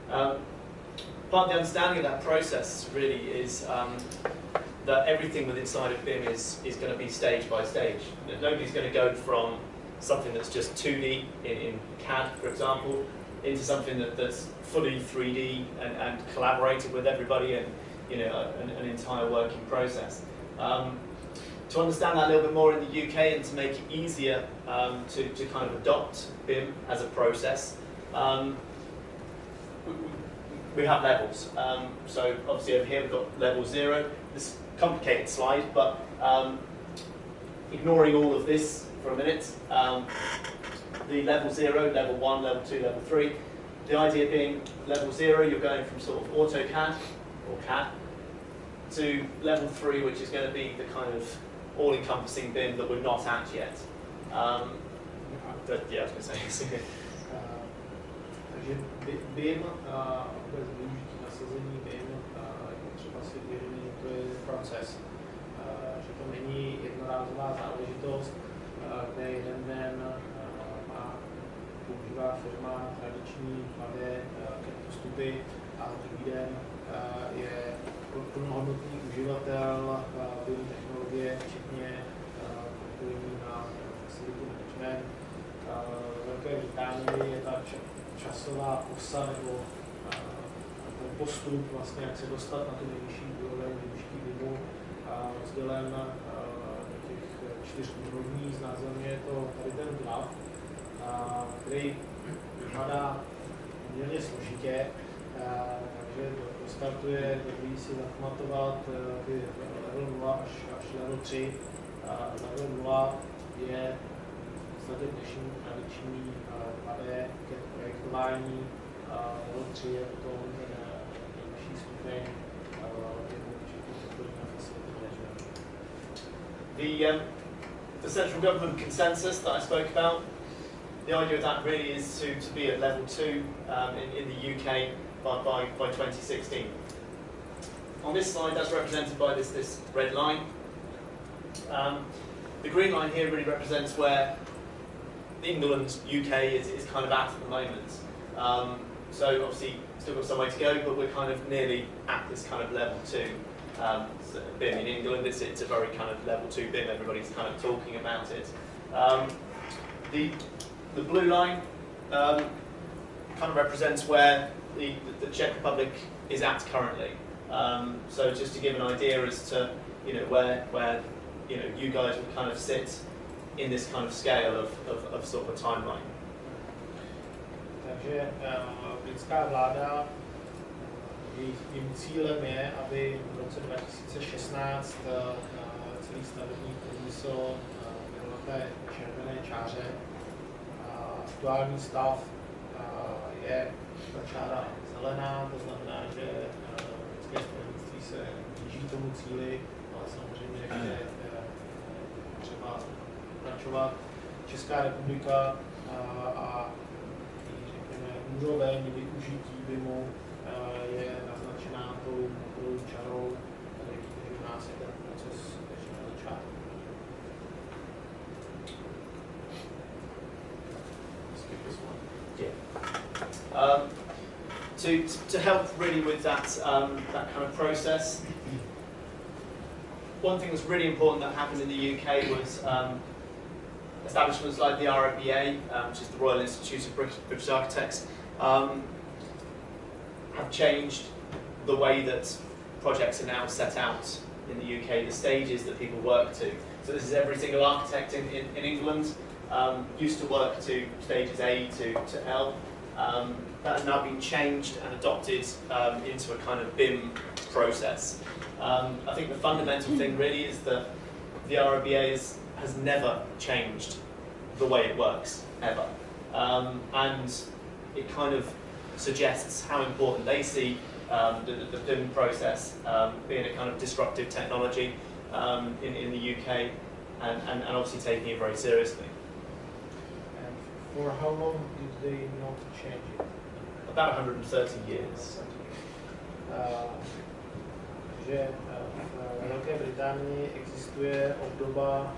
Part of the understanding of that process really is that everything within inside of BIM is going to be stage by stage. Nobody's going to go from something that's just 2D in CAD, for example, into something that's fully 3D and collaborated with everybody and an entire working process. To understand that a little bit more in the UK and to make it easier to kind of adopt BIM as a process, we have levels. So obviously over here we've got level 0. This is a complicated slide, but ignoring all of this for a minute, the level 0, level 1, level 2, level 3, the idea being level 0, you're going from sort of AutoCAD or CAD to level 3, which is going to be the kind of all-encompassing BIM that we're not at yet. But yeah, I was going to say. Takže BIM, bez využití nasazení BIM, je třeba si uvědomit, to je proces. Že to není jednorázová záležitost, kde jeden den používá firma tradiční 2D postupy a druhý den je plnohodnotný uživatel BIM technologie, včetně propojení na facility management. V Velké Británii je ta časová osa nebo ten postup, vlastně, jak se dostat na tu nejvyšší úroveň využití BIMu, rozdělen do těch 4 úrovní, znázorňuje to tady ten graf, který vypadá poměrně složitě, takže startuje, dobrý si zapamatovat ty level 0 až level 3. Level 0 je v podstatě dnešní tradiční 2D projektování, level 3 je potom ten nejvyšší stupeň The central government consensus that I spoke about, the idea of that really is to be at level 2 in the UK by 2016. On this slide, that's represented by this red line. The green line here really represents where England, UK is kind of at the moment. So obviously still got some way to go, but we're kind of nearly at this kind of level 2 BIM in England. It's a very kind of level 2 BIM. Everybody's kind of talking about it. The blue line kind of represents where the Czech Republic is at currently. So just to give an idea as to where you guys would kind of sit in this kind of scale of sort of a timeline. Takže britská vláda, jejím cílem je, aby v roce 2016 celý stavební průmysl byl na té červené čáře. Aktuální stav je ta čára zelená, to znamená, že britské stavebnictví se blíží tomu cíli, ale samozřejmě ještě třeba pokračovat. Česká republika a řekněme úroveň využití BIMu je naznačená tou modrou čarou, který u nás je ten proces ještě na začátku. To help really with that kind of process, one thing that's really important that happened in the UK was establishments like the RIBA, which is the Royal Institute of British Architects, have changed the way that projects are now set out in the UK, the stages that people work to. So this is every single architect in England used to work to stages A to L. That has now been changed and adopted into a kind of BIM process. I think the fundamental thing really is that the RIBA has never changed the way it works, ever. And it kind of suggests how important they see the BIM process being a kind of disruptive technology in the UK and obviously taking it very seriously. And for how long did they not change it? About 130 years. Že v Velké Británii existuje obdoba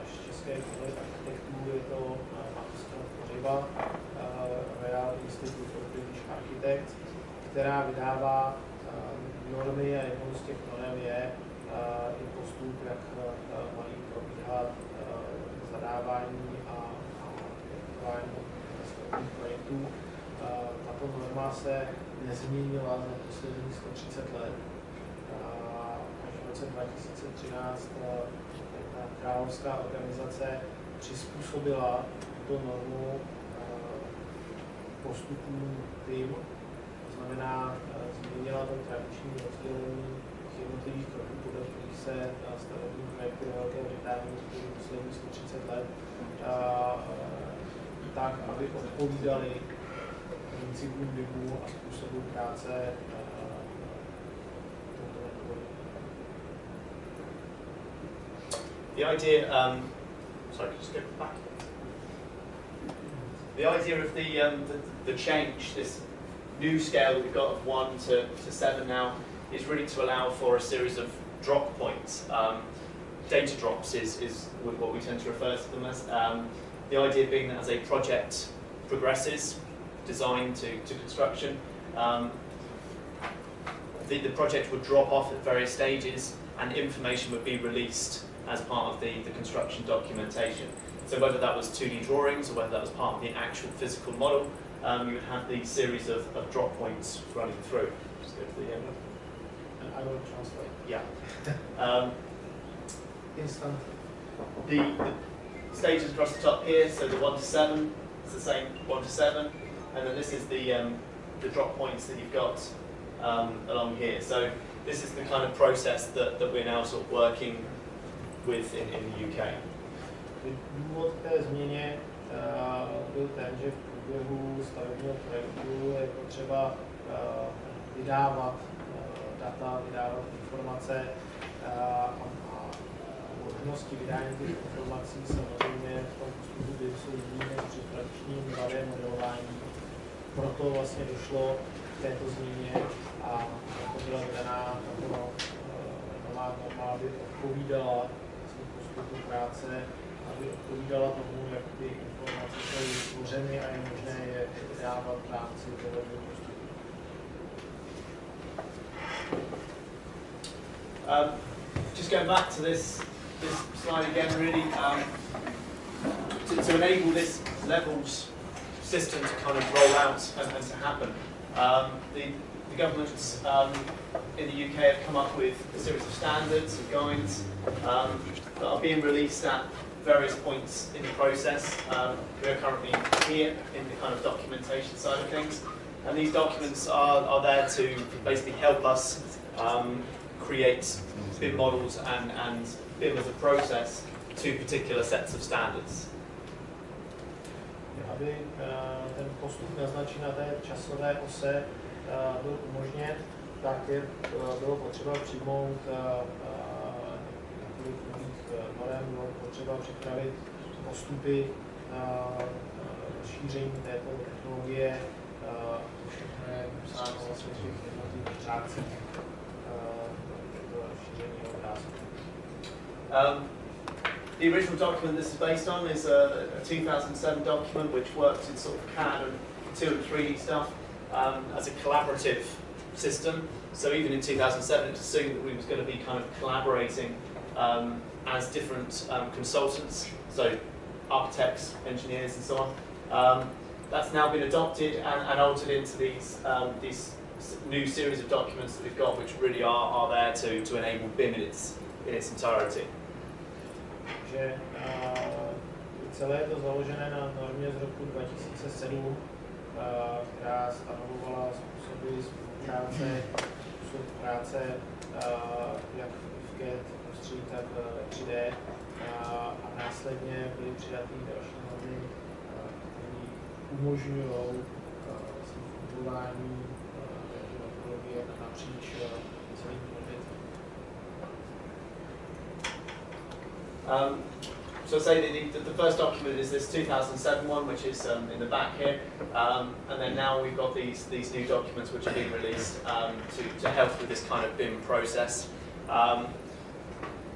až české architektů, je to Masarykova, Royal Institute of British Architects, která vydává normy a jednou z těch norm je i postup, jak mají probíhat zadávání a investování projektů. Tato norma se nezměnila za posledních 130 let. Až v roce 2013 ta královská organizace přizpůsobila tuto normu postupům BIM, to znamená změnila to tradiční rozdělení jednotlivých kroků, podle kterých se stavební projekty ve Velké Británii posledních 130 let, tak, aby odpovídaly principům BIMu a způsobu práce touto metodou. The idea, sorry, just go back. The idea of the change, this new scale that we've got of 1 to 7 now, is really to allow for a series of drop points. Data drops is what we tend to refer to them as. The idea being that as a project progresses, design to construction, the project would drop off at various stages and information would be released as part of the construction documentation. So whether that was 2D drawings or whether that was part of the actual physical model, you would have these series of drop points running through. Just go to the end. And I will translate. Yeah. Instant. The stages across the top here, so the 1 to 7, it's the same 1 to 7, and then this is the drop points that you've got along here. So this is the kind of process that we're now sort of working with in the UK. Důvod té změně byl ten, že v průběhu stavebního projektu je potřeba vydávat data, vydávat informace a možnosti vydání těch informací samozřejmě v tom postupu BIM jsou jiné než při tradičním 2D modelování. Proto vlastně došlo k této změně a to byla vydaná nová norma, aby odpovídala postupu práce, aby odpovídala tomu, jak ty informace jsou tvořeny a je možné je vydávat v rámci tohoto postupu. Just going back to this slide again, really, to enable this levels system to kind of roll out and to happen. The governments in the UK have come up with a series of standards and guides that are being released at various points in the process. We are currently here in the kind of documentation side of things, and these documents are there to basically help us create BIM models and BIM as a process to particular sets of standards. Aby ten postup naznačený na té časové ose byl umožněn, tak bylo potřeba přijmout několik nových norem, bylo potřeba připravit postupy rozšíření této technologie, všechno je psáno vlastně v těch jednotlivých řádcích rozšíření obrázku. The original document this is based on is a 2007 document which works in sort of CAD and 2 and 3D stuff as a collaborative system. So even in 2007 it assumed that we was going to be kind of collaborating as different consultants, so architects, engineers and so on. That's now been adopted and altered into these new series of documents that we've got, which really are there to enable BIM in its entirety. Že celé je to založené na normě z roku 2007, která stanovovala způsoby spolupráce jak v CAD prostředí, tak 3D a následně byly přijaty další normy, které umožňují fungování této metodologie napříč celým odvětvím. So say the first document is this 2007 one, which is in the back here, and then now we've got these new documents which are being released to help with this kind of BIM process.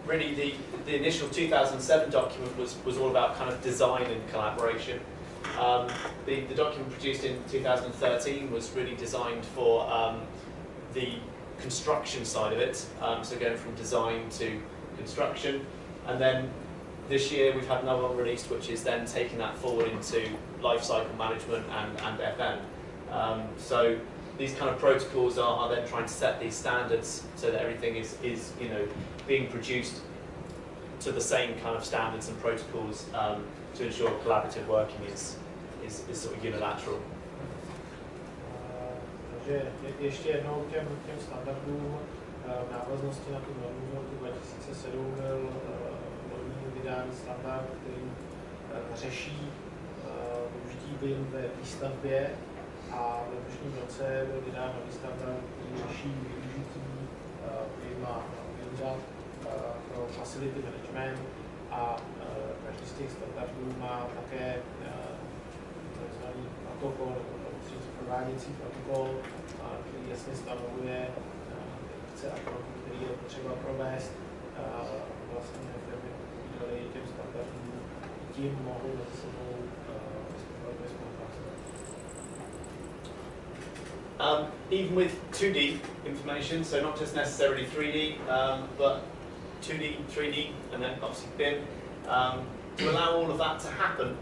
Really, the initial 2007 document was all about kind of design and collaboration. The document produced in 2013 was really designed for the construction side of it, so going from design to construction. And then this year we've had another one released which is then taking that forward into life cycle management and FM. So these kind of protocols are then trying to set these standards so that everything is being produced to the same kind of standards and protocols to ensure collaborative working is sort of unilateral. Takže ještě jednou těm standardům v návaznosti na tu normu z roku 2007 byl nový vydání standard, který řeší využití BIM ve výstavbě, a v letošním roce byl vydán nový standard, který řeší využití BIM a BIM dat pro facility management, a každý z těch standardů má také takzvaný protokol, prováděcí protokol, který jasně stanovuje akce a kroky, které je potřeba provést. Vlastně firmy odpovídaly těm standardům, tím mohou mezi sebou spolupracovat. Even with 2D information, so not just necessarily 3D, but 2D, 3D, and then obviously BIM, to allow all of that to happen.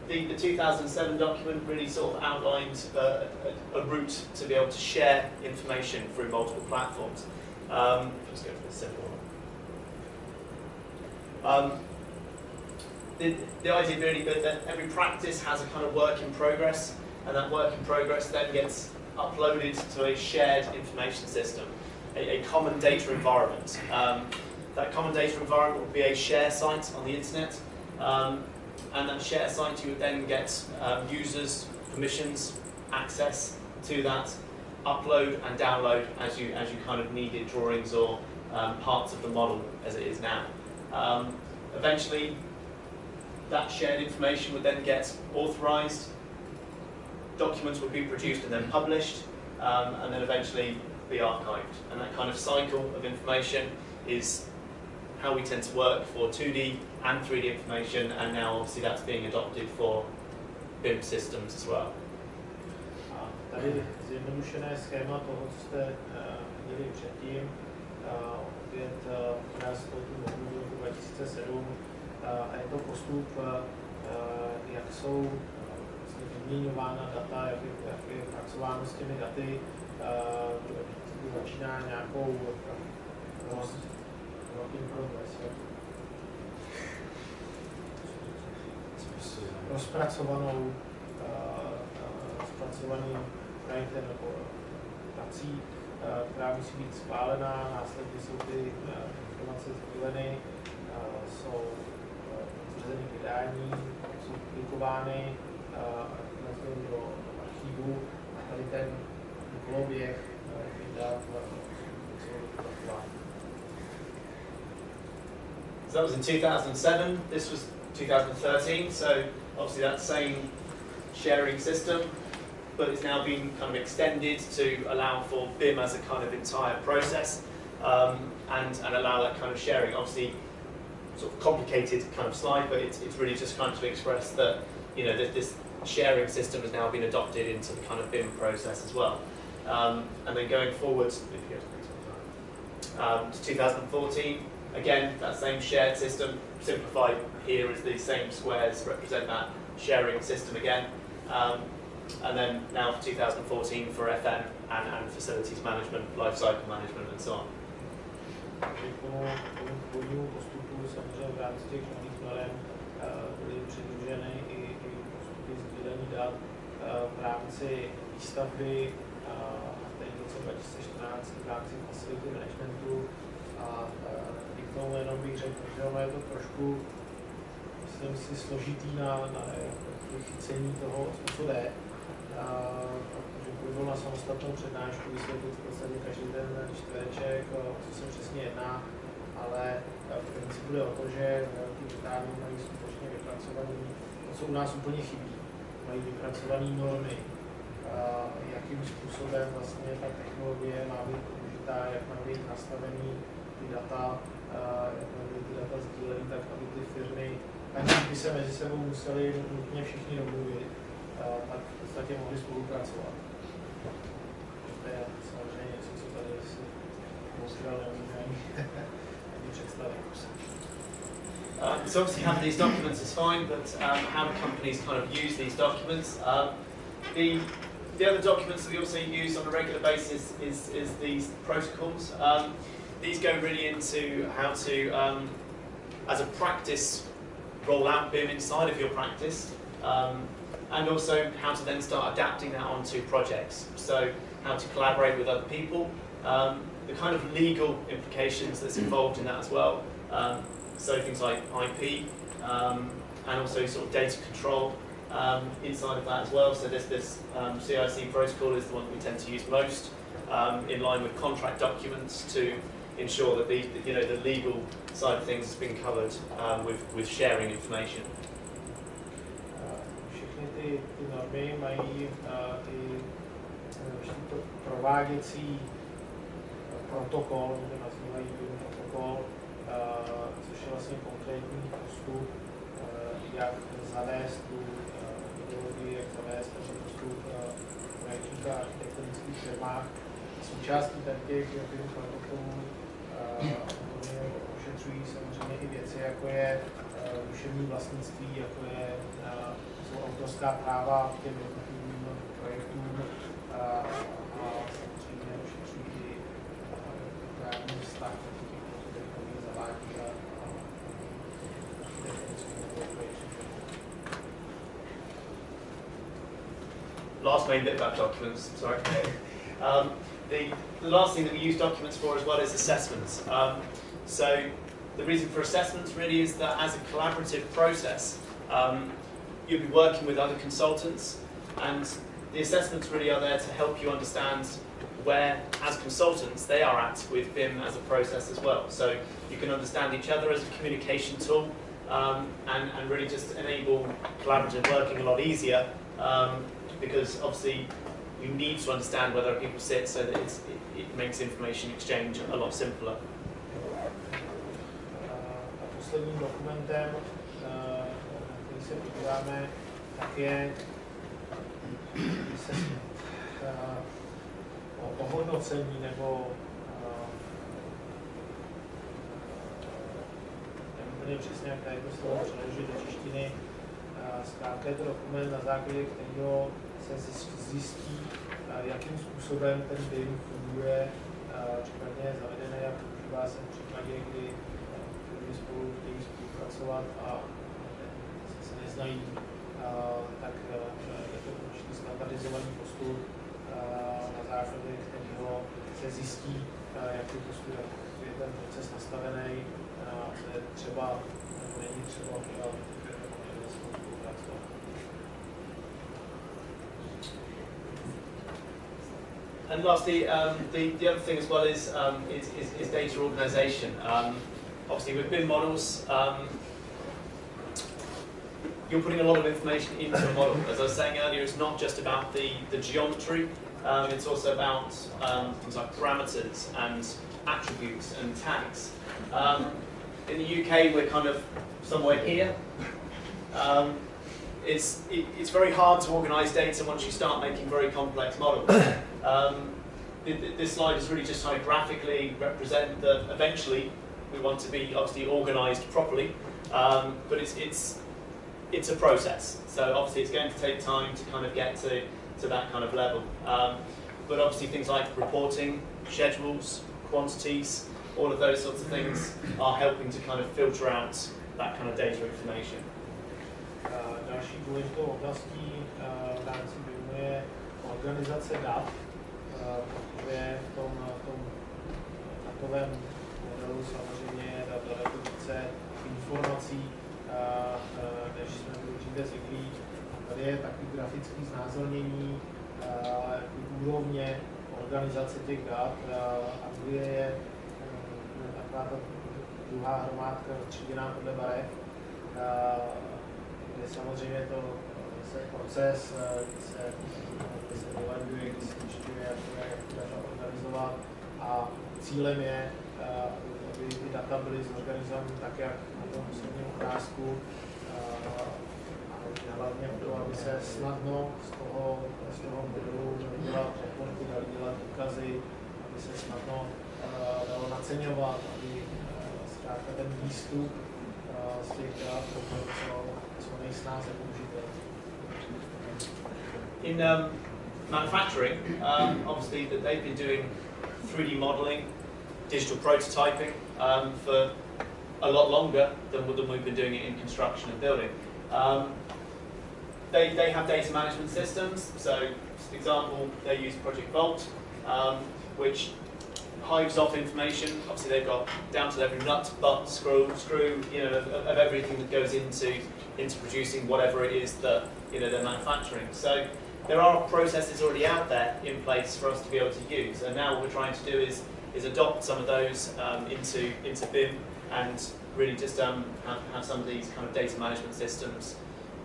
The 2007 document really sort of outlined a route to be able to share information through multiple platforms. Let's go for the simple one. The idea really that every practice has a kind of work in progress, and that work in progress then gets uploaded to a shared information system, a common data environment. That common data environment will be a share site on the internet. And that share site, you would then get users, permissions, access to that, upload and download as you kind of needed drawings or parts of the model as it is now. Eventually, that shared information would then get authorized, documents would be produced and then published, and then eventually be archived. And that kind of cycle of information is how we tend to work for 2D and 3D information, and now obviously that's being adopted for BIM systems as well. Tady zjednodušené schéma toho, co jste viděli předtím, opět z tohoto modulu roku 2007, a je to postup, jak jsou vyměňována data, jak je pracováno s těmi daty, začíná nějakou rozpracovaným projektem nebo prací, která musí být schválená, následně jsou ty informace sdíleny, jsou zřízeny k vydání, jsou publikovány do archivu, a tady ten koloběh dat So that was in 2007, this was 2013, so obviously that same sharing system, but it's now been kind of extended to allow for BIM as a kind of entire process, and allow that kind of sharing. Obviously, sort of complicated kind of slide, but it's really just kind of to express that, you know, this sharing system has now been adopted into the kind of BIM process as well. And then going forward to 2014, again, that same shared system, simplified here as the same squares represent that sharing system again. And then now for 2014 for FM and facilities management, life cycle management and so on. Původnímu postupu samozřejmě v rámci těch nových norem byly přidruženy i postupy sdílení dat v rámci výstavby, a teď v roce 2014 v rámci facility managementu. A k tomu jenom bych řekl, že ono je to trošku, myslím si, složitý na chycení toho, co jde. Protože půjdu na samostatnou přednášku, vysvětlit v podstatě každý ten čtvereček, o co se přesně jedná, ale v principu jde o to, že Velké Británii mají skutečně vypracovaný, to, co u nás úplně chybí, mají vypracované normy, jakým způsobem vlastně ta technologie má být použitá, jak má být nastavený ty data, jak má být ty data sdílený, tak aby ty firmy aniž by se mezi sebou museli nutně všichni domluvit, tak v podstatě mohli spolupracovat. To je samozřejmě něco, co tady si bohužel neumíme ani představit. So obviously having these documents is fine, but how do companies kind of use these documents? The other documents that we also use on a regular basis is these protocols. These go really into how to, as a practice, roll out BIM inside of your practice, and also how to then start adapting that onto projects. So how to collaborate with other people, the kind of legal implications that's involved in that as well. So things like IP, and also sort of data control inside of that as well. So this CIC protocol is the one that we tend to use most, in line with contract documents to ensure that the legal side of things has been covered with sharing information. Všechny ty normy mají i prováděcí protokol, který nazývají BIM protokol, což je vlastně konkrétní postup, jak zavést tu ideologii, jak zavést ten postup v projektních a architektonických firmách. Součástí těch BIM protokolů ošetřují samozřejmě i věci, jako je duševní vlastnictví, jsou autorská práva k těm jednotlivým projektům a samozřejmě ošetřují i právní vztah, který zavádí a Last main bit about documents, sorry. The last thing that we use documents for as well is assessments. So the reason for assessments really is that as a collaborative process, you'll be working with other consultants, and the assessments really are there to help you understand where, as consultants, they are at with BIM as a process as well. So you can understand each other as a communication tool, and really just enable collaborative working a lot easier, because obviously you need to understand where people sit so that it makes information exchange a lot simpler. Posledním dokumentem, který se podíváme, tak je ohodnocení nebo úplně přesně, jak tady to slovo přeložit do češtiny. Zkrátka je to dokument, na základě kterého se zjistí, jakým způsobem ten BIM funguje, případně je zavedené, jak používá se v případě, kdy lidi spolu chtějí spolupracovat a se neznají, tak je to určitý standardizovaný postup, na základě kterého se zjistí, jaký postup je ten proces nastavený, co je třeba, nebo není třeba udělat. And lastly, the other thing as well is data organisation. Obviously, with BIM models, you're putting a lot of information into a model. As I was saying earlier, it's not just about the geometry. It's also about things like parameters and attributes and tags. In the UK, we're kind of somewhere here. It's very hard to organise data once you start making very complex models. This slide is really just trying to graphically represent that eventually we want to be obviously organised properly, but it's a process. So obviously it's going to take time to kind of get to that kind of level. But obviously things like reporting, schedules, quantities, all of those sorts of things are helping to kind of filter out that kind of data information. Další důležitou oblastí v rámci BIMu je organizace dat, protože v tom datovém modelu samozřejmě je daleko více informací, než jsme byli dříve zvyklí. Tady je takový grafický znázornění úrovně organizace těch dat. Anglie je taková ta druhá hromádka rozstříděná podle barev, kde samozřejmě to je proces, kde se doladuje, kde se zjišťuje, jak to data organizovat, a cílem je, aby ty data byly zorganizovány tak, jak na tom posledním obrázku, hlavně o to, aby se snadno z toho modelu dělat reporty, dali dělat důkazy, aby se snadno dalo naceňovat, aby zkrátka ten výstup z těch dat byl co nejsnáze použitelný. In manufacturing, obviously that they've been doing 3D modeling, digital prototyping for a lot longer than we've been doing it in construction and building. They have data management systems, so for example they use Project Vault, which hives off information. Obviously they've got down to every nut, butt, screw, of everything that goes into producing whatever it is that they're manufacturing. So there are processes already out there in place for us to be able to use, and now what we're trying to do is adopt some of those into BIM and really just have some of these kind of data management systems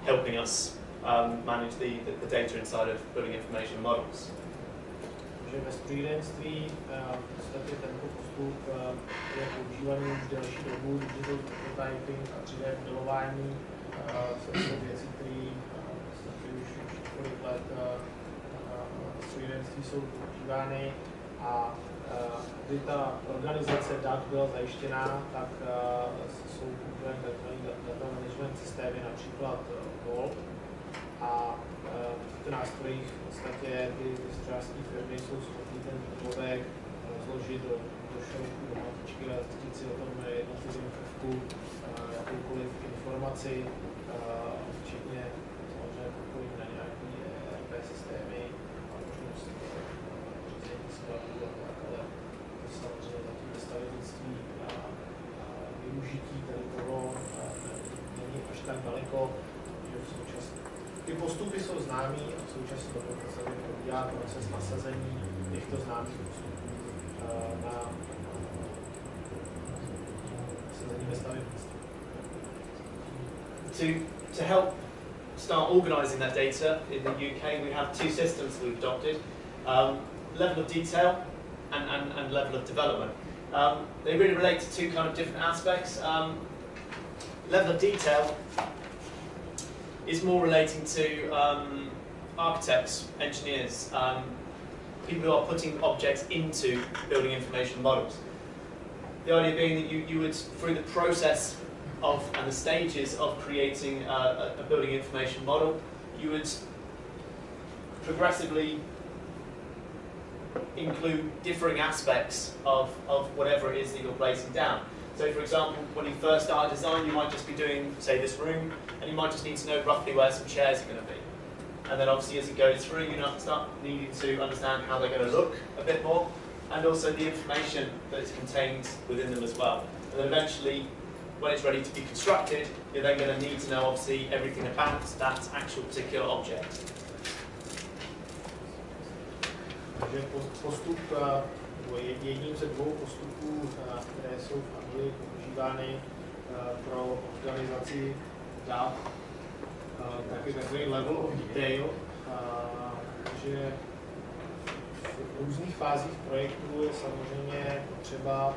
helping us manage the data inside of building information models. Že ve strojírenství v podstatě tento postup je používaný už delší dobu, digital prototyping a 3D modelování jsou věci, které už několik let v strojírenství jsou používány, a aby ta organizace dat byla zajištěná, tak jsou používány data management systémy, například Vault, a v těchto nástrojích v podstatě ty strojářské firmy jsou schopny ten úrovek rozložit do šroubu, do matičky a zjistit si o tom jednotlivém prvku jakoukoliv informaci, včetně samozřejmě propojení na nějaké ERP systémy a možnost řízení skladů a tak, ale to samozřejmě zatím ve stavebnictví a využití tady toho není až tak daleko, že v současné ty postupy jsou známý a v současné době se probíhá proces nasazení těchto známých postupů na nasazení ve stavebnictví. To help start organising that data in the UK, we have two systems that we've adopted: level of detail and level of development. They really relate to two kind of different aspects. Level of detail is more relating to architects, engineers, people who are putting objects into building information models. The idea being that you would, through the process of and the stages of creating a building information model, you would progressively include differing aspects of whatever it is that you're placing down. So for example, when you first start a design, you might just be doing, say, this room, and you might just need to know roughly where some chairs are going to be. And then obviously as you go through, you start needing to understand how they're going to look a bit more, and also the information that is contained within them as well. And then eventually, when it's ready to be constructed, you're then going to need to know obviously everything about that actual particular object. Takže postup, jedním ze dvou postupů, které jsou v Anglii používány pro organizaci dat, tak je takový level of detail, že v různých fázích projektu je samozřejmě potřeba